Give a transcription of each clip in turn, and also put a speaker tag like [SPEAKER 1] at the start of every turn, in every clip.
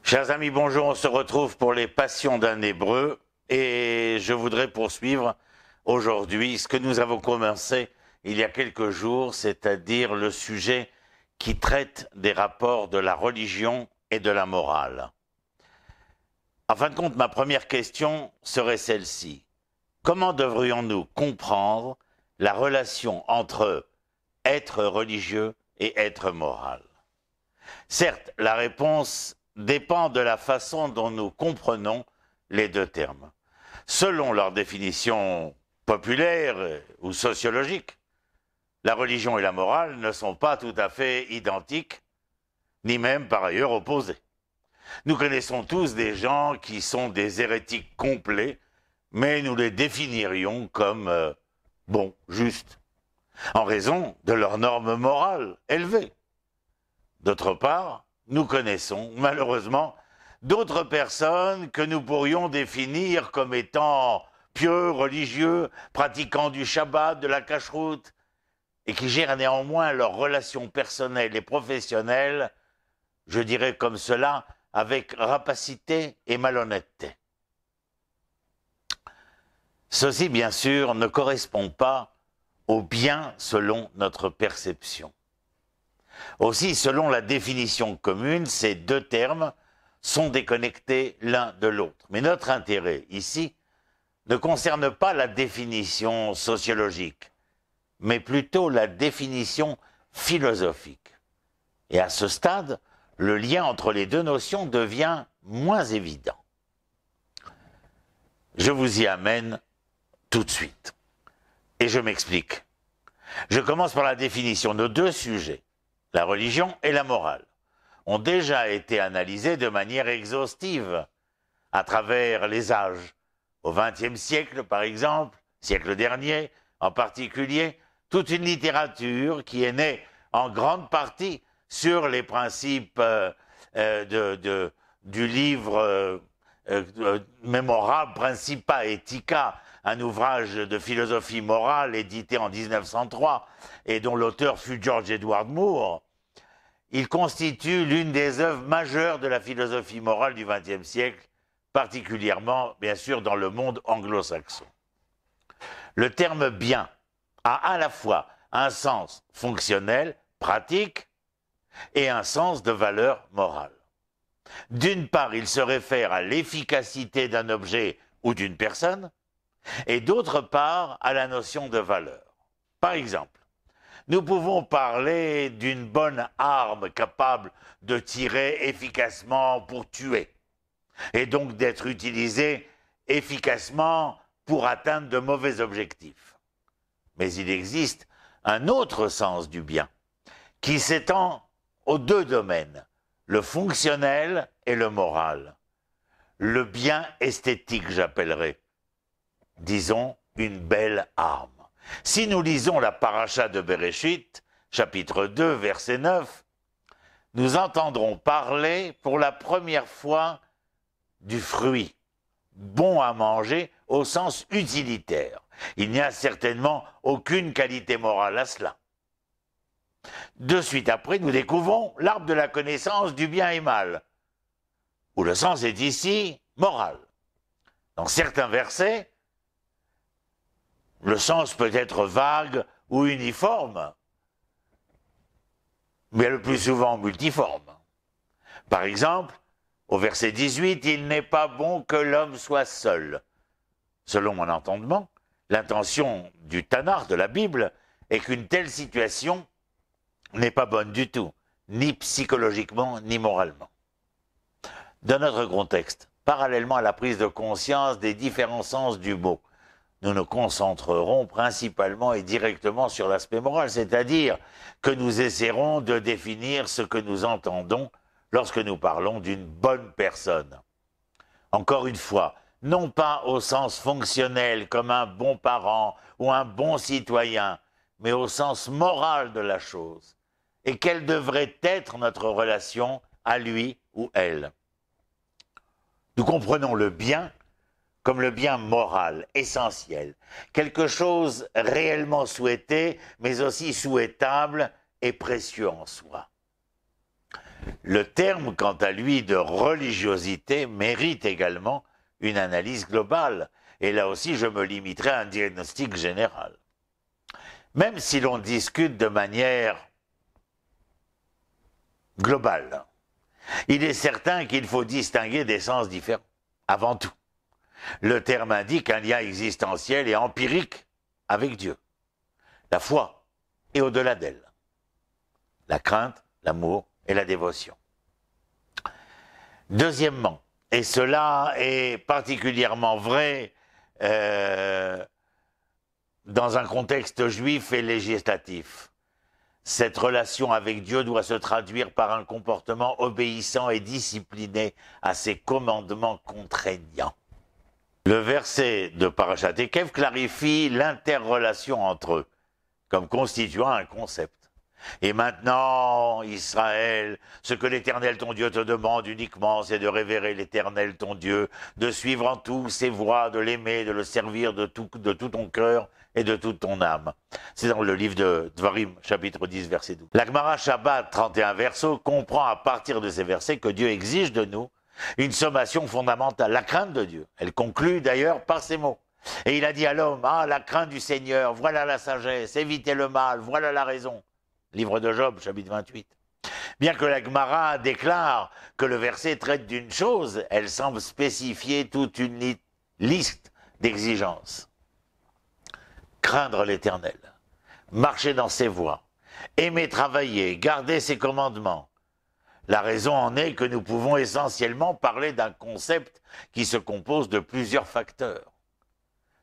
[SPEAKER 1] Chers amis, bonjour, on se retrouve pour les Passions d'un Hébreu et je voudrais poursuivre aujourd'hui ce que nous avons commencé il y a quelques jours, c'est-à-dire le sujet qui traite des rapports de la religion et de la morale. En fin de compte, ma première question serait celle-ci. Comment devrions-nous comprendre la relation entre être religieux et être moral? Certes, la réponse dépend de la façon dont nous comprenons les deux termes. Selon leur définition populaire ou sociologique, la religion et la morale ne sont pas tout à fait identiques, ni même par ailleurs opposées. Nous connaissons tous des gens qui sont des hérétiques complets, mais nous les définirions comme, justes, en raison de leurs normes morales élevées. D'autre part, nous connaissons malheureusement d'autres personnes que nous pourrions définir comme étant pieux, religieux, pratiquant du Shabbat, de la cacheroute, et qui gèrent néanmoins leurs relations personnelles et professionnelles, je dirais comme cela, avec rapacité et malhonnêteté. Ceci, bien sûr, ne correspond pas au bien selon notre perception. Aussi, selon la définition commune, ces deux termes sont déconnectés l'un de l'autre. Mais notre intérêt, ici, ne concerne pas la définition sociologique, mais plutôt la définition philosophique. Et à ce stade, le lien entre les deux notions devient moins évident. Je vous y amène tout de suite. Et je m'explique. Je commence par la définition. Nos deux sujets, la religion et la morale, ont déjà été analysés de manière exhaustive à travers les âges. Au XXe siècle, par exemple, siècle dernier en particulier, toute une littérature qui est née en grande partie sur les principes du livre mémorable Principia Ethica, un ouvrage de philosophie morale édité en 1903 et dont l'auteur fut George Edward Moore. Il constitue l'une des œuvres majeures de la philosophie morale du XXe siècle, particulièrement, bien sûr, dans le monde anglo-saxon. Le terme « bien » a à la fois un sens fonctionnel, pratique, et un sens de valeur morale. D'une part, il se réfère à l'efficacité d'un objet ou d'une personne, et d'autre part, à la notion de valeur. Par exemple, nous pouvons parler d'une bonne arme capable de tirer efficacement pour tuer, et donc d'être utilisée efficacement pour atteindre de mauvais objectifs. Mais il existe un autre sens du bien, qui s'étend aux deux domaines, le fonctionnel et le moral. Le bien esthétique, j'appellerais, disons, une belle arme. Si nous lisons la paracha de Bereshit, chapitre 2, verset 9, nous entendrons parler pour la première fois du fruit, bon à manger au sens utilitaire. Il n'y a certainement aucune qualité morale à cela. De suite après, nous découvrons l'arbre de la connaissance du bien et mal, où le sens est ici moral. Dans certains versets, le sens peut être vague ou uniforme, mais le plus souvent multiforme. Par exemple, au verset 18, « Il n'est pas bon que l'homme soit seul ». Selon mon entendement, l'intention du Tanakh, de la Bible, est qu'une telle situation n'est pas bonne du tout, ni psychologiquement, ni moralement. Dans notre contexte, parallèlement à la prise de conscience des différents sens du mot, nous nous concentrerons principalement et directement sur l'aspect moral, c'est-à-dire que nous essaierons de définir ce que nous entendons lorsque nous parlons d'une bonne personne. Encore une fois, non pas au sens fonctionnel comme un bon parent ou un bon citoyen, mais au sens moral de la chose. Et quelle devrait être notre relation à lui ou elle. Nous comprenons le bien comme le bien moral, essentiel, quelque chose réellement souhaité, mais aussi souhaitable et précieux en soi. Le terme, quant à lui, de religiosité mérite également une analyse globale. Et là aussi, je me limiterai à un diagnostic général. Même si l'on discute de manière globale, il est certain qu'il faut distinguer des sens différents, avant tout. Le terme indique un lien existentiel et empirique avec Dieu, la foi et au-delà d'elle, la crainte, l'amour et la dévotion. Deuxièmement, et cela est particulièrement vrai dans un contexte juif et législatif, cette relation avec Dieu doit se traduire par un comportement obéissant et discipliné à ses commandements contraignants. Le verset de Parashat Ekev clarifie l'interrelation entre eux, comme constituant un concept. Et maintenant, Israël, ce que l'Éternel ton Dieu te demande uniquement, c'est de révérer l'Éternel ton Dieu, de suivre en tout ses voies, de l'aimer, de le servir de tout ton cœur et de toute ton âme. C'est dans le livre de Dvarim, chapitre 10, verset 12. La Gemara Shabbat 31 verso comprend à partir de ces versets que Dieu exige de nous une sommation fondamentale, la crainte de Dieu. Elle conclut d'ailleurs par ces mots. Et il a dit à l'homme, la crainte du Seigneur, voilà la sagesse, évitez le mal, voilà la raison. Livre de Job, chapitre 28. Bien que la Gemara déclare que le verset traite d'une chose, elle semble spécifier toute une liste d'exigences. Craindre l'Éternel, marcher dans ses voies, aimer travailler, garder ses commandements. La raison en est que nous pouvons essentiellement parler d'un concept qui se compose de plusieurs facteurs.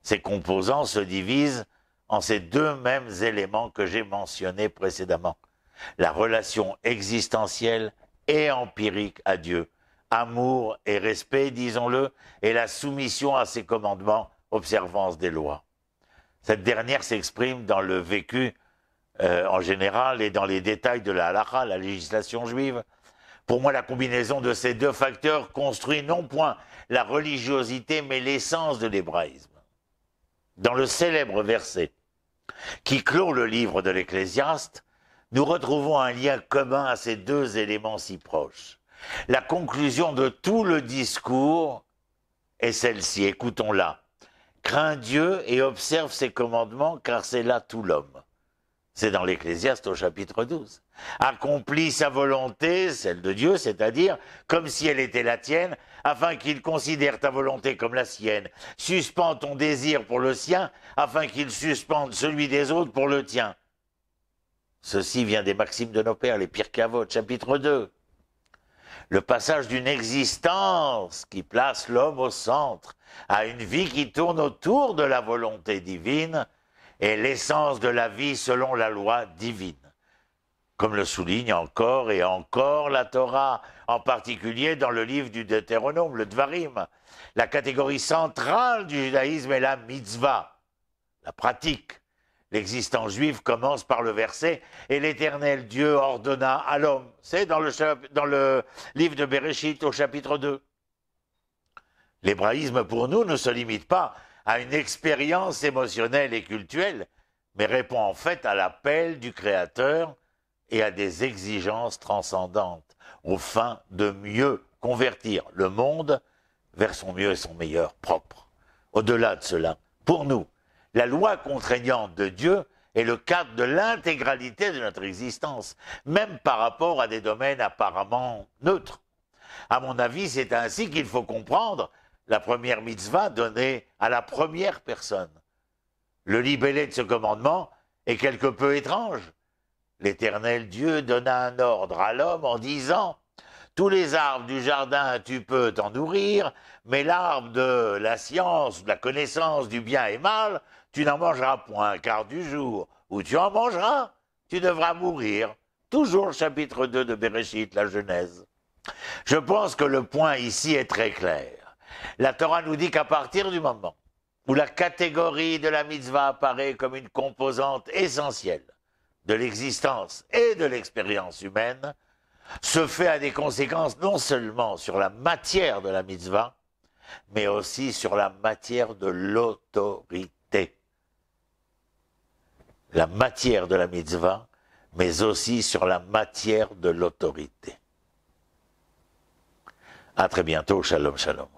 [SPEAKER 1] Ces composants se divisent en ces deux mêmes éléments que j'ai mentionnés précédemment. La relation existentielle et empirique à Dieu, amour et respect, disons-le, et la soumission à ses commandements, observance des lois. Cette dernière s'exprime dans le vécu en général et dans les détails de la halakha, la législation juive. Pour moi, la combinaison de ces deux facteurs construit non point la religiosité, mais l'essence de l'hébraïsme. Dans le célèbre verset qui clôt le livre de l'Ecclésiaste, nous retrouvons un lien commun à ces deux éléments si proches. La conclusion de tout le discours est celle-ci, écoutons-la. Crains Dieu et observe ses commandements, car c'est là tout l'homme. C'est dans l'Ecclésiaste au chapitre 12. Accomplis sa volonté, celle de Dieu, c'est-à-dire comme si elle était la tienne, afin qu'il considère ta volonté comme la sienne. Suspends ton désir pour le sien, afin qu'il suspende celui des autres pour le tien. Ceci vient des maximes de nos pères, les Pirkei Avot, chapitre 2. Le passage d'une existence qui place l'homme au centre à une vie qui tourne autour de la volonté divine est l'essence de la vie selon la loi divine. Comme le souligne encore et encore la Torah, en particulier dans le livre du Deutéronome, le Dvarim. La catégorie centrale du judaïsme est la mitzvah, la pratique. L'existence juive commence par le verset « Et l'Éternel Dieu ordonna à l'homme ». C'est dans le livre de Bereshit au chapitre 2. L'hébraïsme pour nous ne se limite pas à une expérience émotionnelle et cultuelle, mais répond en fait à l'appel du Créateur et à des exigences transcendantes, au fin de mieux convertir le monde vers son mieux et son meilleur propre. Au-delà de cela, pour nous, la loi contraignante de Dieu est le cadre de l'intégralité de notre existence, même par rapport à des domaines apparemment neutres. À mon avis, c'est ainsi qu'il faut comprendre la première mitzvah donnée à la première personne. Le libellé de ce commandement est quelque peu étrange. L'Éternel Dieu donna un ordre à l'homme en disant « Tous les arbres du jardin tu peux t'en nourrir, mais l'arbre de la science, de la connaissance du bien et mal, tu n'en mangeras point, car du jour où tu en mangeras, tu devras mourir. » Toujours le chapitre 2 de Bereshit, la Genèse. Je pense que le point ici est très clair. La Torah nous dit qu'à partir du moment où la catégorie de la mitzvah apparaît comme une composante essentielle de l'existence et de l'expérience humaine, ce fait a des conséquences non seulement sur la matière de la mitzvah, mais aussi sur la matière de l'autorité. La matière de la mitzvah mais aussi sur la matière de l'autorité. À très bientôt, shalom, shalom.